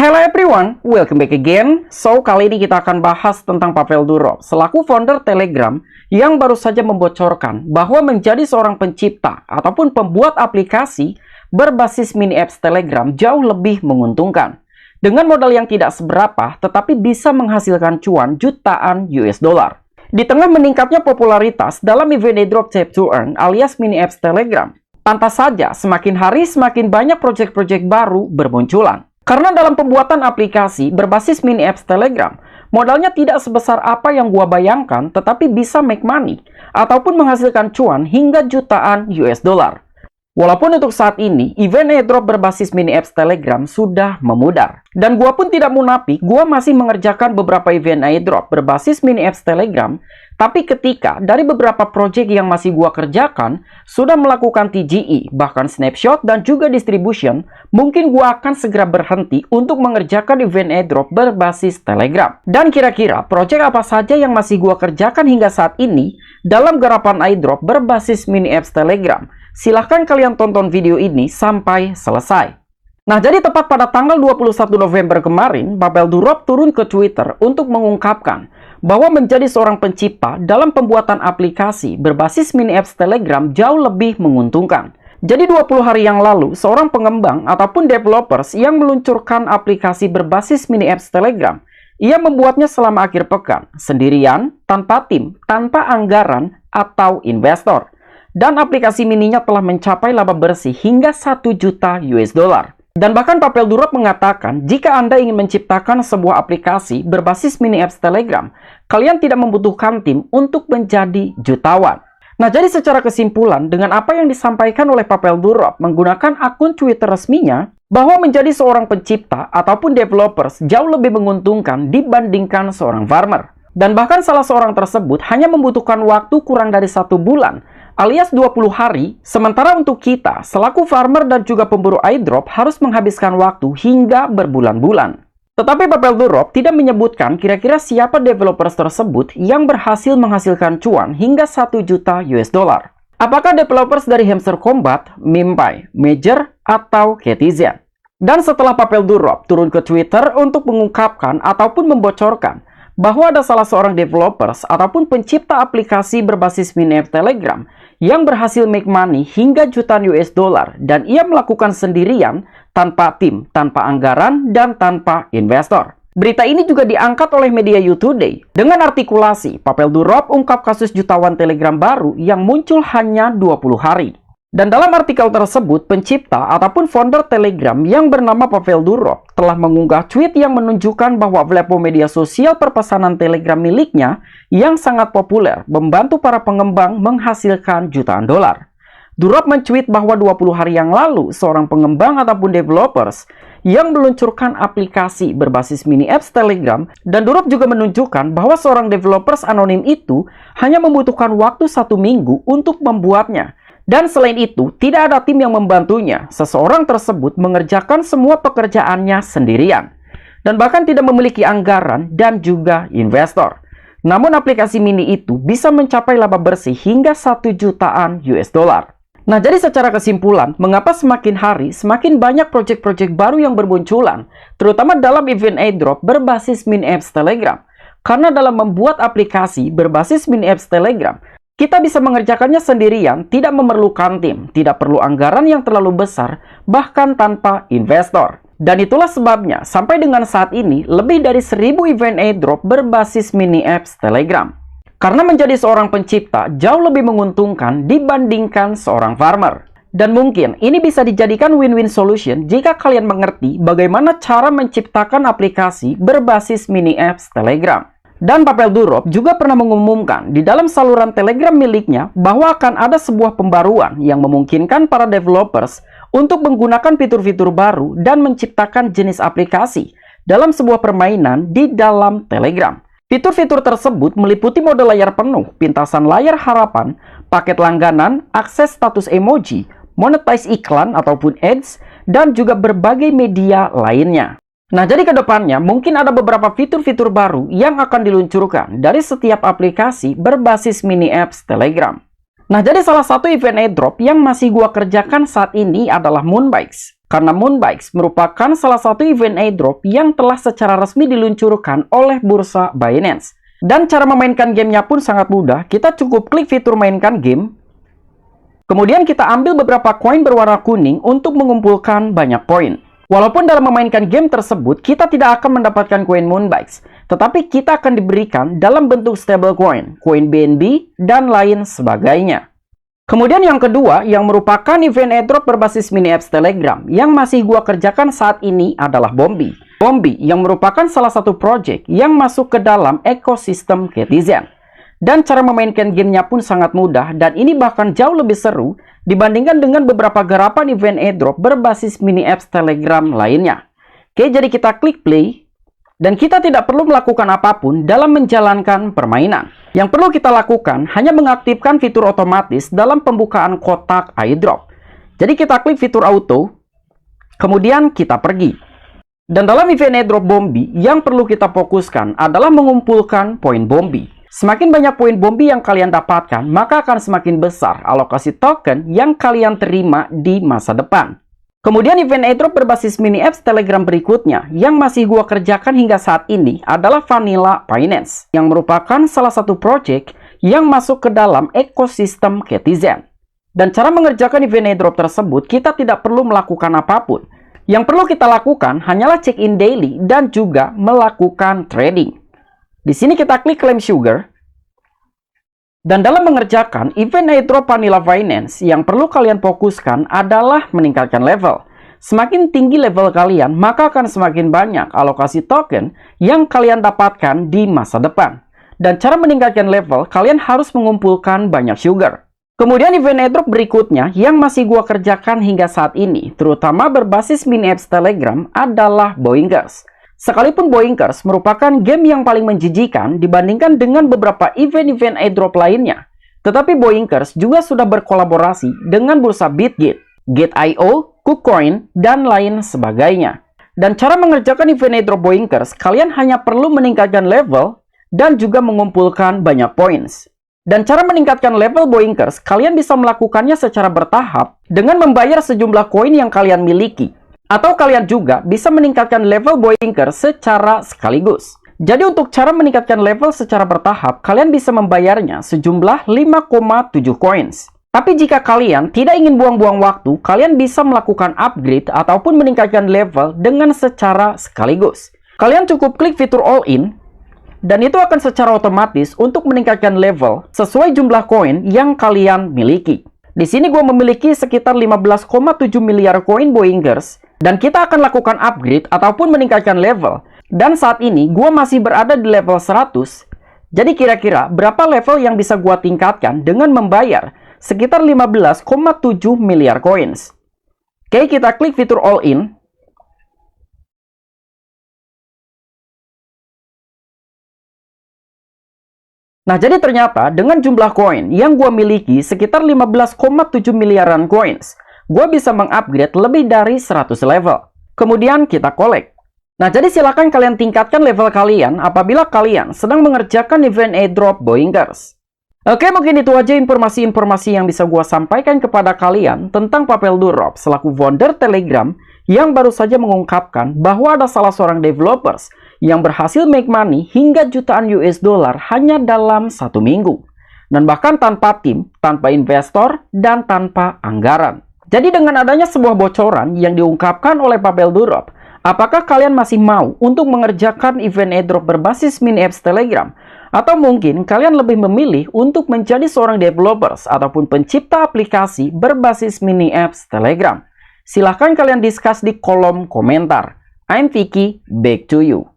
Hello everyone, welcome back again. So, kali ini kita akan bahas tentang Pavel Durov selaku founder Telegram yang baru saja membocorkan bahwa menjadi seorang pencipta ataupun pembuat aplikasi berbasis mini apps Telegram jauh lebih menguntungkan. Dengan modal yang tidak seberapa, tetapi bisa menghasilkan cuan jutaan US dollar. Di tengah meningkatnya popularitas dalam event airdrop Tap to Earn alias mini apps Telegram, pantas saja semakin hari semakin banyak proyek-proyek baru bermunculan. Karena dalam pembuatan aplikasi berbasis mini apps Telegram, modalnya tidak sebesar apa yang gua bayangkan, tetapi bisa make money ataupun menghasilkan cuan hingga jutaan US dollar. Walaupun untuk saat ini, event airdrop berbasis mini apps Telegram sudah memudar. Dan gua pun tidak munafik, gua masih mengerjakan beberapa event airdrop berbasis mini apps Telegram. Tapi ketika dari beberapa project yang masih gua kerjakan, sudah melakukan TGE, bahkan snapshot dan juga distribution, mungkin gua akan segera berhenti untuk mengerjakan event airdrop berbasis Telegram. Dan kira-kira project apa saja yang masih gua kerjakan hingga saat ini dalam garapan airdrop berbasis mini apps Telegram? Silahkan kalian tonton video ini sampai selesai. Nah, jadi tepat pada tanggal 21 November kemarin, Pavel Durov turun ke Twitter untuk mengungkapkan bahwa menjadi seorang pencipta dalam pembuatan aplikasi berbasis mini apps Telegram jauh lebih menguntungkan. Jadi 20 hari yang lalu, seorang pengembang ataupun developers yang meluncurkan aplikasi berbasis mini apps Telegram, ia membuatnya selama akhir pekan, sendirian, tanpa tim, tanpa anggaran, atau investor. Dan aplikasi mininya telah mencapai laba bersih hingga 1 juta US dollar. Dan bahkan Pavel Durov mengatakan, jika Anda ingin menciptakan sebuah aplikasi berbasis mini apps Telegram, kalian tidak membutuhkan tim untuk menjadi jutawan. Nah, jadi secara kesimpulan, dengan apa yang disampaikan oleh Pavel Durov menggunakan akun Twitter resminya, bahwa menjadi seorang pencipta ataupun developers jauh lebih menguntungkan dibandingkan seorang farmer. Dan bahkan salah seorang tersebut hanya membutuhkan waktu kurang dari 1 bulan, alias 20 hari, sementara untuk kita, selaku farmer dan juga pemburu airdrop harus menghabiskan waktu hingga berbulan-bulan. Tetapi Pavel Durov tidak menyebutkan kira-kira siapa developers tersebut yang berhasil menghasilkan cuan hingga 1 juta US dollar. Apakah developers dari Hamster Combat, Mimpai, Major, atau Ketizen? Dan setelah Pavel Durov turun ke Twitter untuk mengungkapkan ataupun membocorkan bahwa ada salah seorang developers ataupun pencipta aplikasi berbasis mini apps Telegram yang berhasil make money hingga jutaan US dollar dan ia melakukan sendirian tanpa tim, tanpa anggaran, dan tanpa investor. Berita ini juga diangkat oleh media You Today dengan artikulasi Pavel Durov ungkap kasus jutawan Telegram baru yang muncul hanya 20 hari. Dan dalam artikel tersebut, pencipta ataupun founder Telegram yang bernama Pavel Durov telah mengunggah tweet yang menunjukkan bahwa platform media sosial perpesanan Telegram miliknya yang sangat populer membantu para pengembang menghasilkan jutaan dolar. Durov mencuit bahwa 20 hari yang lalu, seorang pengembang ataupun developers yang meluncurkan aplikasi berbasis mini apps Telegram, dan Durov juga menunjukkan bahwa seorang developers anonim itu hanya membutuhkan waktu 1 minggu untuk membuatnya. Dan selain itu, tidak ada tim yang membantunya. Seseorang tersebut mengerjakan semua pekerjaannya sendirian. Dan bahkan tidak memiliki anggaran dan juga investor. Namun aplikasi mini itu bisa mencapai laba bersih hingga 1 jutaan US dollar. Nah, jadi secara kesimpulan, mengapa semakin hari semakin banyak proyek-proyek baru yang bermunculan, terutama dalam event airdrop berbasis mini apps Telegram. Karena dalam membuat aplikasi berbasis mini apps Telegram, kita bisa mengerjakannya sendirian, tidak memerlukan tim, tidak perlu anggaran yang terlalu besar, bahkan tanpa investor. Dan itulah sebabnya, sampai dengan saat ini, lebih dari 1000 event airdrop berbasis mini apps Telegram. Karena menjadi seorang pencipta jauh lebih menguntungkan dibandingkan seorang farmer. Dan mungkin ini bisa dijadikan win-win solution jika kalian mengerti bagaimana cara menciptakan aplikasi berbasis mini apps Telegram. Dan Pavel Durov juga pernah mengumumkan di dalam saluran Telegram miliknya bahwa akan ada sebuah pembaruan yang memungkinkan para developers untuk menggunakan fitur-fitur baru dan menciptakan jenis aplikasi dalam sebuah permainan di dalam Telegram. Fitur-fitur tersebut meliputi mode layar penuh, pintasan layar harapan, paket langganan, akses status emoji, monetize iklan ataupun ads, dan juga berbagai media lainnya. Nah, jadi ke depannya mungkin ada beberapa fitur-fitur baru yang akan diluncurkan dari setiap aplikasi berbasis mini apps Telegram. Nah, jadi salah satu event airdrop yang masih gua kerjakan saat ini adalah Moonbikes. Karena Moonbikes merupakan salah satu event airdrop yang telah secara resmi diluncurkan oleh bursa Binance. Dan cara memainkan gamenya pun sangat mudah. Kita cukup klik fitur mainkan game. Kemudian kita ambil beberapa koin berwarna kuning untuk mengumpulkan banyak poin. Walaupun dalam memainkan game tersebut, kita tidak akan mendapatkan koin Moonbikes, tetapi kita akan diberikan dalam bentuk stablecoin, koin BNB, dan lain sebagainya. Kemudian yang kedua, yang merupakan event airdrop berbasis mini apps Telegram, yang masih gua kerjakan saat ini adalah Bombi. Bombi yang merupakan salah satu project yang masuk ke dalam ekosistem Ketizen. Dan cara memainkan gamenya pun sangat mudah, dan ini bahkan jauh lebih seru dibandingkan dengan beberapa garapan event airdrop berbasis mini apps Telegram lainnya. Oke, jadi kita klik play, dan kita tidak perlu melakukan apapun dalam menjalankan permainan. Yang perlu kita lakukan hanya mengaktifkan fitur otomatis dalam pembukaan kotak airdrop. Jadi kita klik fitur auto, kemudian kita pergi. Dan dalam event airdrop Bombi, yang perlu kita fokuskan adalah mengumpulkan poin Bombi. Semakin banyak poin Bombi yang kalian dapatkan, maka akan semakin besar alokasi token yang kalian terima di masa depan. Kemudian event airdrop berbasis mini apps Telegram berikutnya yang masih gua kerjakan hingga saat ini adalah Vanilla Finance, yang merupakan salah satu project yang masuk ke dalam ekosistem Ketizen. Dan cara mengerjakan event airdrop tersebut, kita tidak perlu melakukan apapun. Yang perlu kita lakukan hanyalah check-in daily dan juga melakukan trading. Di sini kita klik claim sugar. Dan dalam mengerjakan event airdrop Vanilla Finance, yang perlu kalian fokuskan adalah meningkatkan level. Semakin tinggi level kalian, maka akan semakin banyak alokasi token yang kalian dapatkan di masa depan. Dan cara meningkatkan level, kalian harus mengumpulkan banyak sugar. Kemudian event airdrop berikutnya yang masih gua kerjakan hingga saat ini, terutama berbasis mini apps Telegram, adalah Boinkers. Sekalipun Boinkers merupakan game yang paling menjijikan dibandingkan dengan beberapa event-event airdrop lainnya, tetapi Boinkers juga sudah berkolaborasi dengan bursa Bitget, Gate.io, KuCoin, dan lain sebagainya. Dan cara mengerjakan event airdrop Boinkers, kalian hanya perlu meningkatkan level dan juga mengumpulkan banyak points. Dan cara meningkatkan level Boinkers, kalian bisa melakukannya secara bertahap dengan membayar sejumlah koin yang kalian miliki. Atau kalian juga bisa meningkatkan level Boinkers secara sekaligus. Jadi untuk cara meningkatkan level secara bertahap, kalian bisa membayarnya sejumlah 5,7 coins. Tapi jika kalian tidak ingin buang-buang waktu, kalian bisa melakukan upgrade ataupun meningkatkan level dengan secara sekaligus. Kalian cukup klik fitur all in, dan itu akan secara otomatis untuk meningkatkan level sesuai jumlah koin yang kalian miliki. Di sini gue memiliki sekitar 15,7 miliar koin Boinkers, dan kita akan lakukan upgrade ataupun meningkatkan level. Dan saat ini gue masih berada di level 100. Jadi kira-kira berapa level yang bisa gue tingkatkan dengan membayar sekitar 15,7 miliar coins. Oke, kita klik fitur all in. Nah, jadi ternyata dengan jumlah koin yang gue miliki sekitar 15,7 miliaran coins, gue bisa mengupgrade lebih dari 100 level. Kemudian kita collect. Nah, jadi silakan kalian tingkatkan level kalian apabila kalian sedang mengerjakan event airdrop Boinkers. Oke, mungkin itu aja informasi-informasi yang bisa gue sampaikan kepada kalian tentang Pavel Durov selaku founder Telegram yang baru saja mengungkapkan bahwa ada salah seorang developers yang berhasil make money hingga jutaan US dollar hanya dalam 1 minggu. Dan bahkan tanpa tim, tanpa investor, dan tanpa anggaran. Jadi dengan adanya sebuah bocoran yang diungkapkan oleh Pavel Durov, apakah kalian masih mau untuk mengerjakan event airdrop berbasis mini apps Telegram? Atau mungkin kalian lebih memilih untuk menjadi seorang developers ataupun pencipta aplikasi berbasis mini apps Telegram? Silahkan kalian discuss di kolom komentar. I'm Vicky, back to you.